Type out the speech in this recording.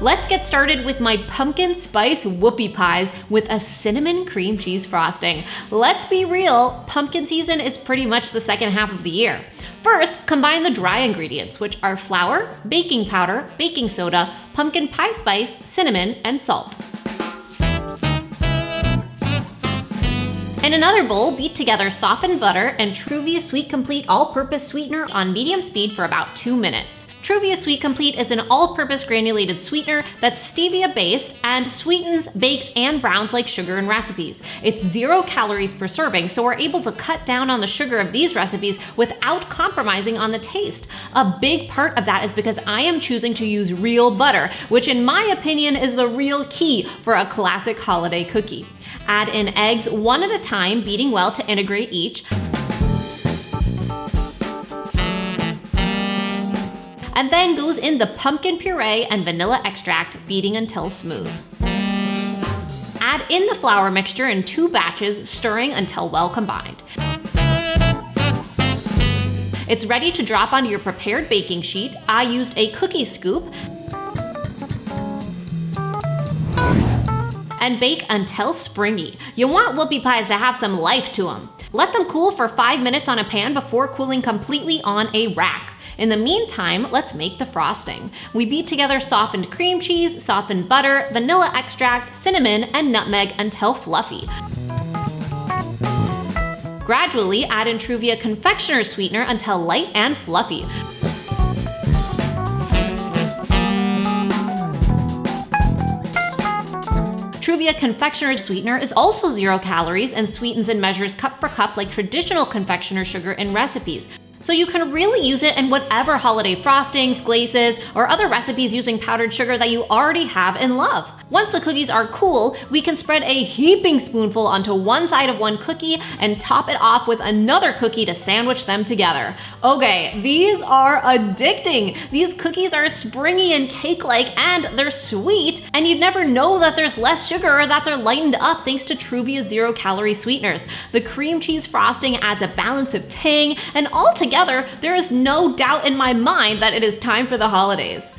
Let's get started with my pumpkin spice whoopie pies with a cinnamon cream cheese frosting. Let's be real, pumpkin season is pretty much the second half of the year. First, combine the dry ingredients, which are flour, baking powder, baking soda, pumpkin pie spice, cinnamon, and salt. In another bowl, beat together softened butter and Truvia Sweet Complete all-purpose sweetener on medium speed for about 2 minutes. Truvia Sweet Complete is an all-purpose granulated sweetener that's stevia-based and sweetens, bakes, and browns like sugar in recipes. It's 0 calories per serving, so we're able to cut down on the sugar of these recipes without compromising on the taste. A big part of that is because I am choosing to use real butter, which in my opinion is the real key for a classic holiday cookie. Add in eggs one at a time, beating well to integrate each. And then goes in the pumpkin puree and vanilla extract, beating until smooth. Add in the flour mixture in 2 batches, stirring until well combined. It's ready to drop onto your prepared baking sheet. I used a cookie scoop. And bake until springy. You want whoopie pies to have some life to them. Let them cool for 5 minutes on a pan before cooling completely on a rack. In the meantime, let's make the frosting. We beat together softened cream cheese, softened butter, vanilla extract, cinnamon, and nutmeg until fluffy. Gradually add in Truvia confectioner's sweetener until light and fluffy. Truvia confectioner's sweetener is also 0 calories and sweetens and measures cup for cup like traditional confectioner sugar in recipes. So you can really use it in whatever holiday frostings, glazes, or other recipes using powdered sugar that you already have and love. Once the cookies are cool, we can spread a heaping spoonful onto one side of one cookie and top it off with another cookie to sandwich them together. Okay, these are addicting. These cookies are springy and cake-like, and they're sweet, and you'd never know that there's less sugar or that they're lightened up thanks to Truvia's 0-calorie sweeteners. The cream cheese frosting adds a balance of tang, and altogether, there is no doubt in my mind that it is time for the holidays.